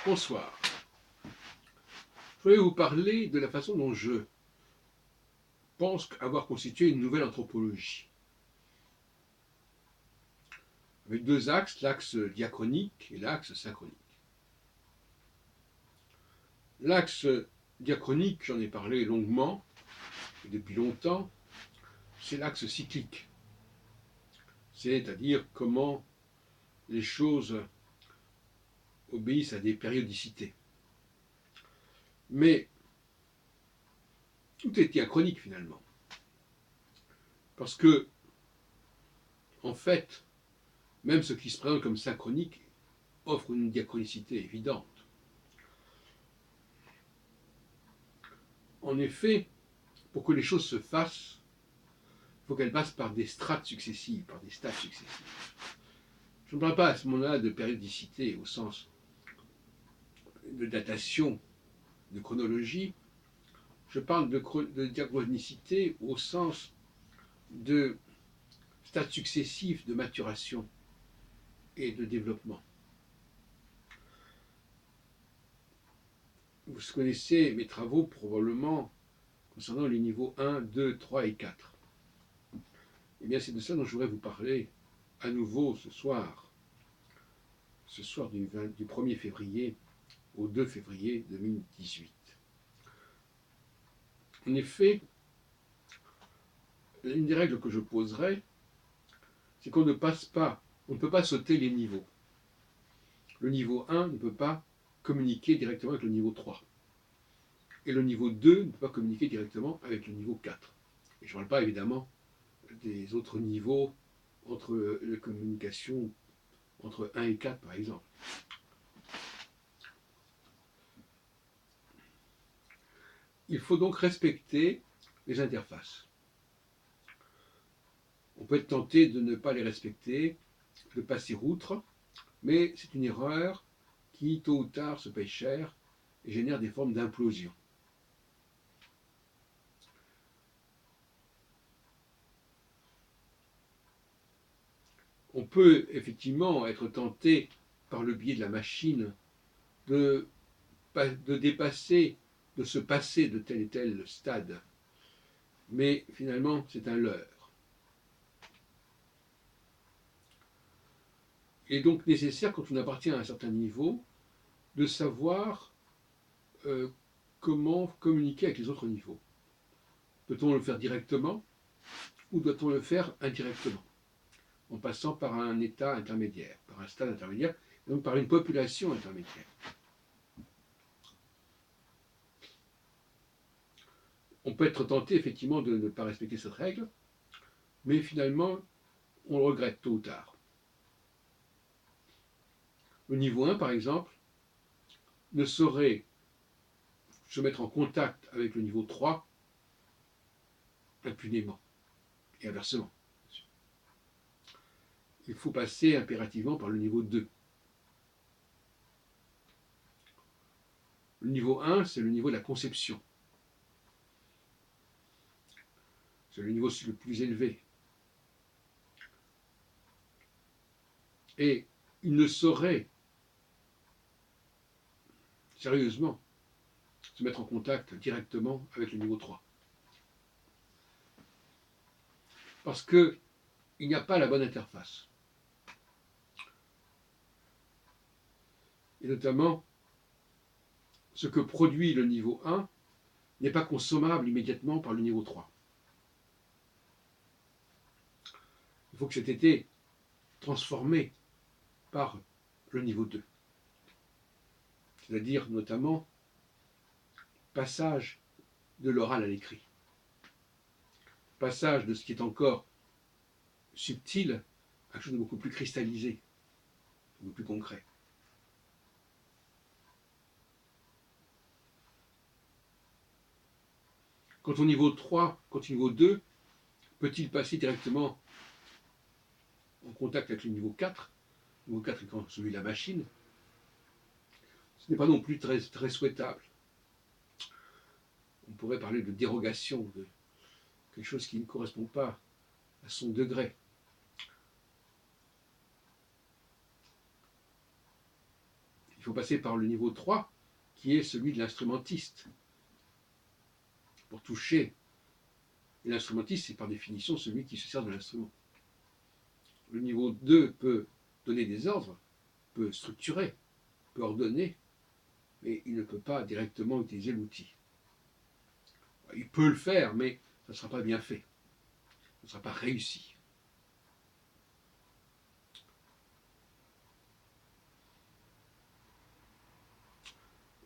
Bonsoir. Je voulais vous parler de la façon dont je pense avoir constitué une nouvelle anthropologie. Avec deux axes, l'axe diachronique et l'axe synchronique. L'axe diachronique, j'en ai parlé longuement, et depuis longtemps, c'est l'axe cyclique. C'est-à-dire comment les choses obéissent à des périodicités. Mais tout est diachronique finalement. Parce que, en fait, même ce qui se présente comme synchronique offre une diachronicité évidente. En effet, pour que les choses se fassent, il faut qu'elles passent par des strates successives, par des stades successifs. Je ne parle pas à ce moment-là de périodicité au sens de datation, de chronologie, je parle de diachronicité au sens de stades successifs de maturation et de développement. Vous connaissez mes travaux probablement concernant les niveaux 1, 2, 3 et 4. Eh bien, c'est de ça dont je voudrais vous parler à nouveau ce soir du 1er février au 2 février 2018. En effet, une des règles que je poserai, c'est qu'on ne passe pas, on ne peut pas sauter les niveaux. Le niveau 1 ne peut pas communiquer directement avec le niveau 3. Et le niveau 2 ne peut pas communiquer directement avec le niveau 4. Et je ne parle pas évidemment des autres niveaux entre les communications entre 1 et 4 par exemple. Il faut donc respecter les interfaces. On peut être tenté de ne pas les respecter, de passer outre, mais c'est une erreur qui, tôt ou tard, se paye cher et génère des formes d'implosion. On peut effectivement être tenté, par le biais de la machine, de dépasser, de se passer de tel et tel stade. Mais finalement, c'est un leurre. Il est donc nécessaire, quand on appartient à un certain niveau, de savoir comment communiquer avec les autres niveaux. Doit-on le faire directement ou doit-on le faire indirectement, en passant par un état intermédiaire, par un stade intermédiaire, donc par une population intermédiaire. On peut être tenté effectivement de ne pas respecter cette règle, mais finalement, on le regrette tôt ou tard. Le niveau 1, par exemple, ne saurait se mettre en contact avec le niveau 3 impunément, et inversement. Il faut passer impérativement par le niveau 2. Le niveau 1, c'est le niveau de la conception. C'est le niveau le plus élevé. Et il ne saurait sérieusement se mettre en contact directement avec le niveau 3. Parce qu'il n'y a pas la bonne interface. Et notamment, ce que produit le niveau 1 n'est pas consommable immédiatement par le niveau 3. Il faut que cet été transformé par le niveau 2. C'est-à-dire notamment passage de l'oral à l'écrit. Passage de ce qui est encore subtil à quelque chose de beaucoup plus cristallisé, beaucoup plus concret. Quant au niveau 3, quant au niveau 2, peut-il passer directement en contact avec le niveau 4, le niveau 4 étant celui de la machine? Ce n'est pas non plus très, très souhaitable. On pourrait parler de dérogation, de quelque chose qui ne correspond pas à son degré. Il faut passer par le niveau 3, qui est celui de l'instrumentiste. Pour toucher. Et l'instrumentiste, c'est par définition celui qui se sert de l'instrument. Le niveau 2 peut donner des ordres, peut structurer, peut ordonner, mais il ne peut pas directement utiliser l'outil. Il peut le faire, mais ça ne sera pas bien fait. Ça ne sera pas réussi.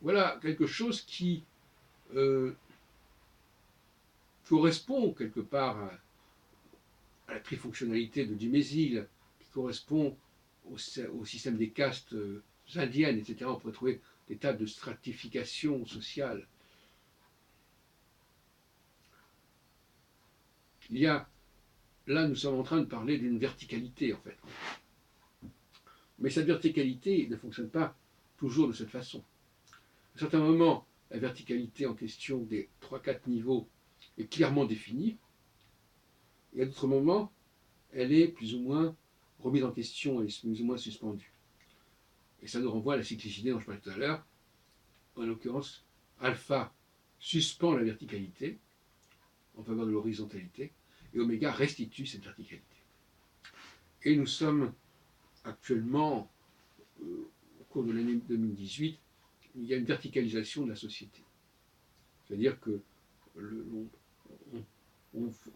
Voilà quelque chose qui correspond quelque part à la trifonctionnalité de Dumézil, qui correspond au système des castes indiennes, etc. On pourrait trouver des tas de stratifications sociales. Il y a, là nous sommes en train de parler d'une verticalité en fait. Mais cette verticalité ne fonctionne pas toujours de cette façon. À certains moments, la verticalité en question des 3-4 niveaux est clairement définie, et à d'autres moments, elle est plus ou moins remise en question et plus ou moins suspendue. Et ça nous renvoie à la cyclicité dont je parlais tout à l'heure. En l'occurrence, alpha suspend la verticalité en faveur de l'horizontalité, et oméga restitue cette verticalité. Et nous sommes actuellement, au cours de l'année 2018, il y a une verticalisation de la société. C'est-à-dire que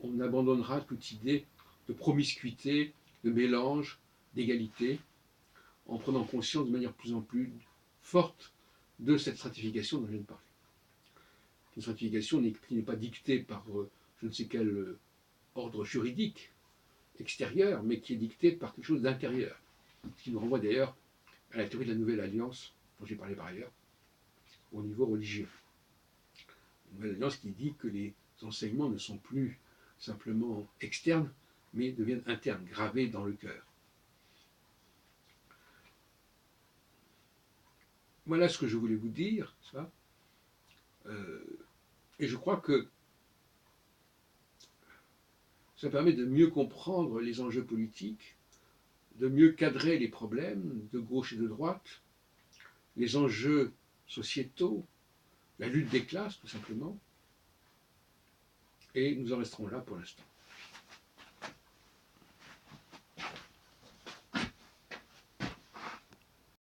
on abandonnera toute idée de promiscuité, de mélange, d'égalité, en prenant conscience de manière plus en plus forte de cette stratification dont je viens de parler. Une stratification qui n'est pas dictée par je ne sais quel ordre juridique extérieur, mais qui est dictée par quelque chose d'intérieur. Ce qui nous renvoie d'ailleurs à la théorie de la nouvelle alliance, dont j'ai parlé par ailleurs, au niveau religieux. Une nouvelle alliance qui dit que les enseignements ne sont plus simplement externes, mais deviennent internes, gravés dans le cœur. Voilà ce que je voulais vous dire, ça. Et je crois que ça permet de mieux comprendre les enjeux politiques, de mieux cadrer les problèmes de gauche et de droite, les enjeux sociétaux, la lutte des classes tout simplement. Et nous en resterons là pour l'instant.